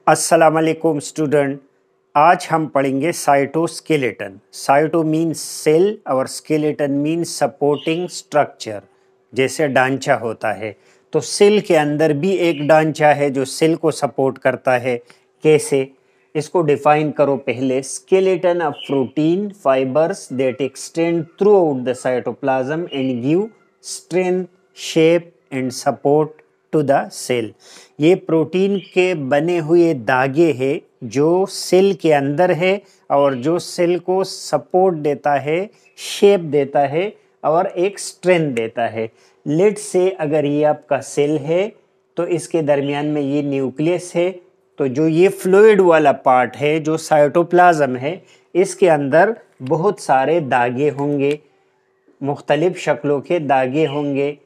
अस्सलाम वालेकुम स्टूडेंट। आज हम पढ़ेंगे साइटोस्केलेटन। साइटो मीन्स सेल और स्केलेटन मीन्स सपोर्टिंग स्ट्रक्चर, जैसे ढांचा होता है तो सेल के अंदर भी एक ढांचा है जो सेल को सपोर्ट करता है। कैसे, इसको डिफाइन करो। पहले, skeleton of protein fibres that extend throughout the cytoplasm and give strength, shape and support to the cell. ये प्रोटीन के बने हुए धागे हैं जो सेल के अंदर है और जो सेल को सपोर्ट देता है, शेप देता है और एक स्ट्रेंथ देता है। लेट से अगर ये आपका सेल है तो इसके दरमियान में ये न्यूक्लियस है, तो जो ये फ्लूइड वाला पार्ट है जो साइटोप्लाज्म है, इसके अंदर बहुत सारे धागे होंगे, मुख्तलिफ शक्लों के धागे होंगे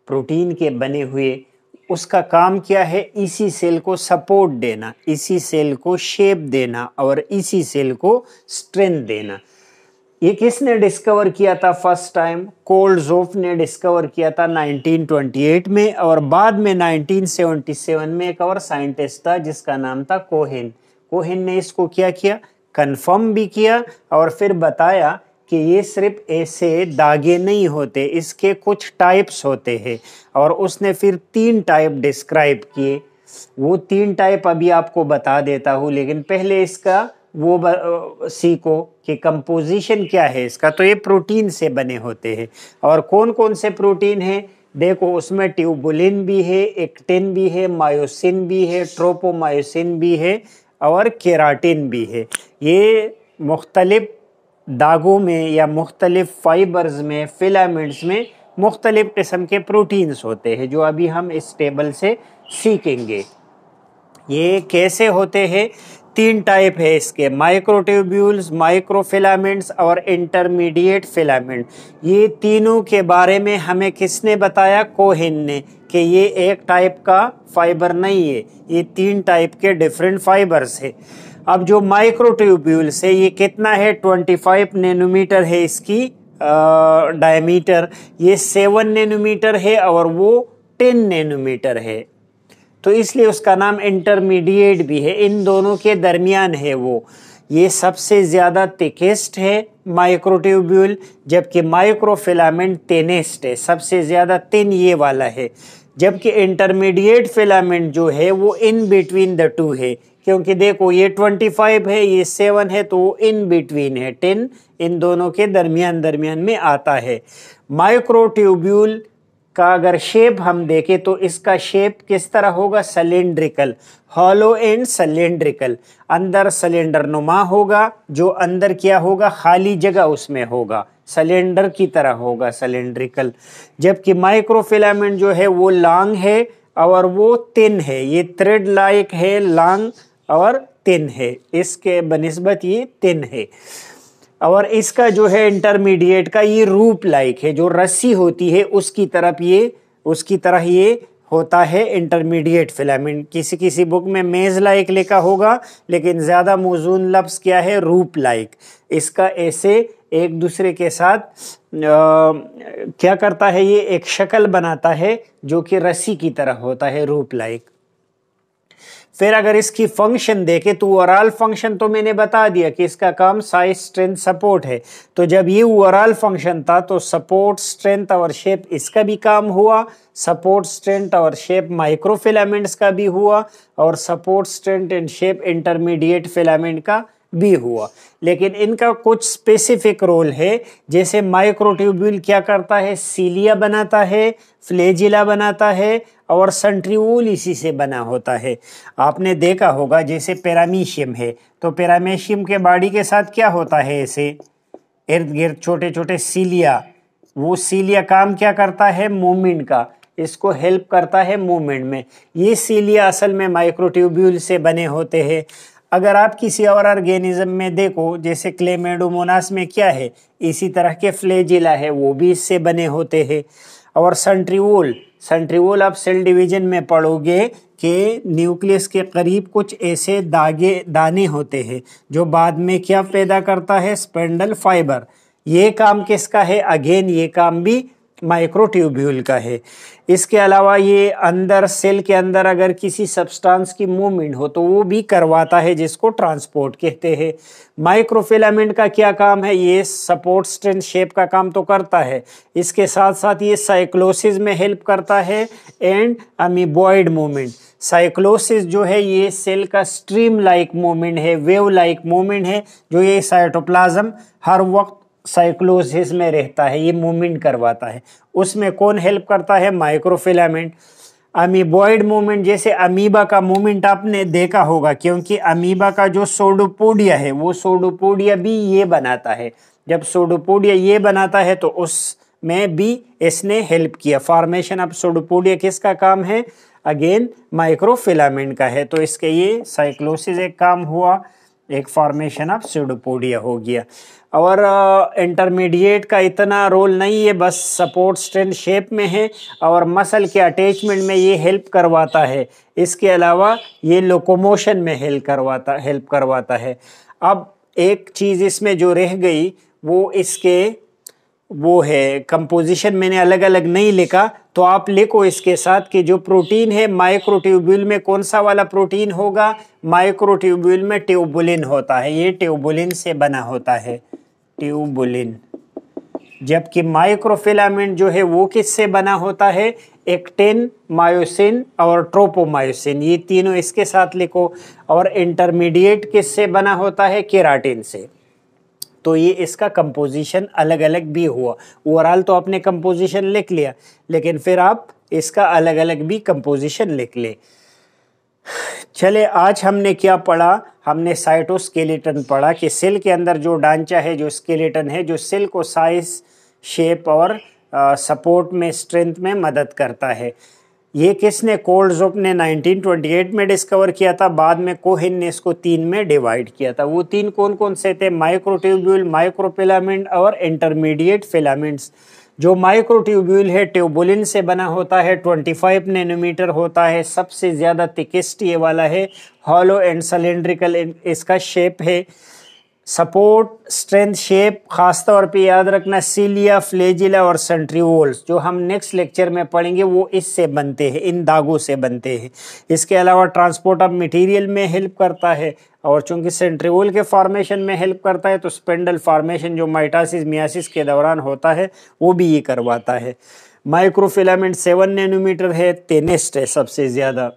प्रोटीन के बने हुए। उसका काम क्या है? इसी सेल को सपोर्ट देना, इसी सेल को शेप देना और इसी सेल को स्ट्रेंथ देना। ये किसने डिस्कवर किया था फर्स्ट टाइम? कोल्डज़ोफ ने डिस्कवर किया था 1928 में, और बाद में 1977 में एक और साइंटिस्ट था जिसका नाम था कोहेन। कोहेन ने इसको क्या किया? कंफर्म भी किया और फिर बताया कि ये सिर्फ ऐसे धागे नहीं होते, इसके कुछ टाइप्स होते हैं। और उसने फिर 3 टाइप डिस्क्राइब किए। वो 3 टाइप अभी आपको बता देता हूँ, लेकिन पहले इसका वो सीखो कि कंपोजिशन क्या है इसका। तो ये प्रोटीन से बने होते हैं। और कौन कौन से प्रोटीन हैं? देखो, उसमें ट्यूबुलिन भी है, एक्टिन भी है, मायोसिन भी है, ट्रोपोमायोसिन भी है और केराटिन भी है। ये मुख्तलिफ धागों में या मुख्तलिफ फाइबर्स में, फिलामेंट्स में मुख्तलिफ किस्म के प्रोटीन्स होते हैं जो अभी हम इस टेबल से सीखेंगे। ये कैसे होते हैं? 3 टाइप है इसके, माइक्रोट्यूब्यूल्स, माइक्रोफिलामेंट्स और इंटरमीडिएट फिलामेंट। ये तीनों के बारे में हमें किसने बताया? कोहेन ने, कि ये एक टाइप का फाइबर नहीं है, ये 3 टाइप के डिफरेंट फाइबर्स है। अब जो माइक्रोट्यूब्यूल्स है, ये कितना है? 25 नैनोमीटर है इसकी डायमीटर। ये 7 नैनोमीटर है और वो 10 नैनोमीटर है, तो इसलिए उसका नाम इंटरमीडिएट भी है। इन दोनों के दरमियान है वो। ये सबसे ज़्यादा थिकेस्ट है माइक्रोट्यूब्यूल, जबकि माइक्रोफिलामेंट थिनेस्ट है, सबसे ज़्यादा थिन ये वाला है। जबकि इंटरमीडिएट फिलामेंट जो है वो इन बिटवीन द टू है, क्योंकि देखो ये 25 है, ये 7 है, तो वो इन बिटवीन है, 10 इन दोनों के दरमियान में आता है। माइक्रोट्यूब्यूल का अगर शेप हम देखें तो इसका शेप किस तरह होगा? Cylindrical, hollow and cylindrical. अंदर सिलेंडर नुमा होगा, जो अंदर क्या होगा? खाली जगह उसमें होगा, सिलेंडर की तरह होगा, सिलेंड्रिकल। जबकि माइक्रोफिलामेंट जो है वो लॉन्ग है और वो थिन है, ये थ्रेड लाइक है, लॉन्ग और थिन है, इसके बनिस्बत ये थिन है। और इसका जो है इंटरमीडिएट का, ये रूप लाइक है, जो रस्सी होती है उसकी तरह ये होता है इंटरमीडिएट फिलामेंट। किसी किसी बुक में मेज लाइक लिखा होगा, लेकिन ज़्यादा मौजूद लफ्ज़ क्या है? रूप लाइक। इसका ऐसे एक दूसरे के साथ क्या करता है? ये एक शक्ल बनाता है जो कि रस्सी की तरह होता है, रूप लाइक। फिर अगर इसकी फंक्शन देखें तो ओवरऑल फंक्शन तो मैंने बता दिया कि इसका काम साइज, स्ट्रेंथ, सपोर्ट है। तो जब ये ओवरऑल फंक्शन था तो सपोर्ट, स्ट्रेंथ और शेप इसका भी काम हुआ, सपोर्ट, स्ट्रेंथ और शेप माइक्रोफिलामेंट्स का भी हुआ, और support, strength and shape intermediate filament का भी हुआ। लेकिन इनका कुछ स्पेसिफिक रोल है। जैसे माइक्रोट्यूब्यूल क्या करता है? सीलिया बनाता है, फ्लैजिला बनाता है और सेंट्रिओल इसी से बना होता है। आपने देखा होगा जैसे पैरामीशियम है, तो पैरामीशियम के बॉडी के साथ क्या होता है? ऐसे इर्द गिर्द छोटे छोटे सीलिया। वो सीलिया काम क्या करता है? मूवमेंट का, इसको हेल्प करता है मूवमेंट में। ये सीलिया असल में माइक्रोट्यूब्यूल से बने होते हैं। अगर आप किसी और ऑर्गेनिज्म में देखो, जैसे क्लेमेडोमोनास में क्या है? इसी तरह के फ्लैजिला है, वो भी इससे बने होते हैं। और सेंट्रिओल आप सेल डिवीजन में पढ़ोगे कि न्यूक्लियस के करीब कुछ ऐसे दाने होते हैं जो बाद में क्या पैदा करता है? Spindle fibre. ये काम किसका है? अगेन ये काम भी माइक्रोट्यूब्यूल का है। इसके अलावा ये अंदर सेल के अंदर अगर किसी सब्सटेंस की मूवमेंट हो तो वो भी करवाता है, जिसको ट्रांसपोर्ट कहते हैं। माइक्रोफिलामेंट का क्या काम है? ये सपोर्ट स्ट्रेंथ शेप का काम तो करता है, इसके साथ साथ ये साइक्लोसिस में हेल्प करता है एंड अमीबॉइड मूवमेंट। साइक्लोसिस जो है ये सेल का स्ट्रीम लाइक मूवमेंट है, वेव लाइक मूवमेंट है, जो ये साइटोप्लाज्म हर वक्त साइक्लोसिस में रहता है, ये मूवमेंट करवाता है। उसमें कौन हेल्प करता है? माइक्रोफिलामेंट। अमीबॉइड मूवमेंट, जैसे अमीबा का मूवमेंट आपने देखा होगा, क्योंकि अमीबा का जो सोडोपोडिया है वो सोडोपोडिया भी ये बनाता है। जब सोडोपोडिया ये बनाता है तो उसमें भी इसने हेल्प किया। फॉर्मेशन ऑफ सोडोपोडिया किसका काम है? अगेन माइक्रोफिलामेंट का है। तो इसके ये साइक्लोसिस एक काम हुआ, एक फॉर्मेशन ऑफ सोडोपोडिया हो गया। और इंटरमीडिएट का इतना रोल नहीं है, बस सपोर्ट स्ट्रेंथ शेप में है और मसल के अटैचमेंट में ये हेल्प करवाता है। इसके अलावा ये लोकोमोशन में हेल्प करवाता है। अब एक चीज़ इसमें जो रह गई वो है कंपोजिशन, मैंने अलग अलग नहीं लिखा, तो आप लिखो इसके साथ कि जो प्रोटीन है माइक्रोट्यूब्यूल में कौन सा वाला प्रोटीन होगा? माइक्रोट्यूब्यूल में ट्यूबुलिन होता है, ये ट्यूबुलिन से बना होता है, ट्यूबुलिन। जबकि माइक्रोफिलामेंट जो है वो किससे बना होता है? एक्टिन, मायोसिन और ट्रोपोमायोसिन, ये तीनों इसके साथ लिखो। और इंटरमीडिएट किससे बना होता है? केराटिन से। तो ये इसका कंपोजिशन अलग अलग भी हुआ। ओवरऑल तो आपने कंपोजिशन लिख लिया, लेकिन फिर आप इसका अलग अलग भी कंपोजिशन लिख ले। चले, आज हमने क्या पढ़ा? हमने साइटोस्केलेटन पढ़ा कि सेल के अंदर जो ढांचा है, जो स्केलेटन है, जो सेल को साइज, शेप और सपोर्ट में, स्ट्रेंथ में मदद करता है। ये किसने? कोल्ड्ज़ोप ने 1928 में डिस्कवर किया था। बाद में कोहेन ने इसको 3 में डिवाइड किया था। वो 3 कौन कौन से थे? माइक्रोट्यूब्यूल, माइक्रोफिलामेंट और इंटरमीडिएट फिलामेंट्स। जो माइक्रोट्यूब्यूल है ट्यूबुलिन से बना होता है, 25 नैनोमीटर होता है, सबसे ज़्यादा थिकेस्ट ये वाला है, हॉलो एंड सिलेंड्रिकल इसका शेप है। सपोर्ट स्ट्रेंथ शेप खासतौर पे याद रखना, सीलिया, फ्लैजिला और सेंट्रिओल्स, जो हम नेक्स्ट लेक्चर में पढ़ेंगे, वो इससे बनते हैं, इन दागों से बनते हैं। इसके अलावा ट्रांसपोर्ट ऑफ मटेरियल में हेल्प करता है, और चूंकि सेंट्रिओल के फॉर्मेशन में हेल्प करता है तो स्पेंडल फॉर्मेशन जो माइटोसिस मियासिस के दौरान होता है वो भी ये करवाता है। माइक्रोफिलामेंट 7 नैनोमीटर है, थिनेस्ट है, सबसे ज़्यादा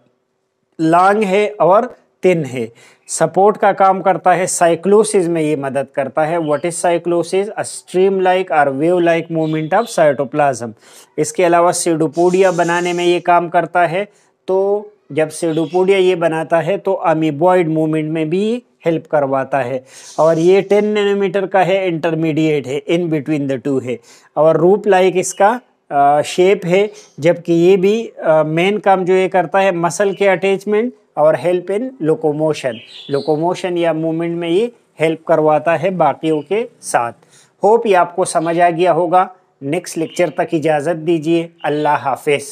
लॉन्ग है और थिन है। सपोर्ट का काम करता है, साइक्लोसिस में ये मदद करता है। What is cyclosis? A stream like और wave like movement of cytoplasm. इसके अलावा सीडोपोडिया बनाने में ये काम करता है। तो जब सीडोपोडिया ये बनाता है तो अमीबॉइड मूवमेंट में भी हेल्प करवाता है। और ये 10 नैनोमीटर का है, इंटरमीडिएट है, इन बिटवीन द टू है। और रूप लाइक इसका शेप है, जबकि ये भी मेन काम जो ये करता है मसल के अटैचमेंट और हेल्प इन लोकोमोशन या मूवमेंट में ये हेल्प करवाता है बाकियों के साथ। होप ये आपको समझ आ गया होगा। नेक्स्ट लेक्चर तक इजाज़त दीजिए। अल्लाह हाफिज़।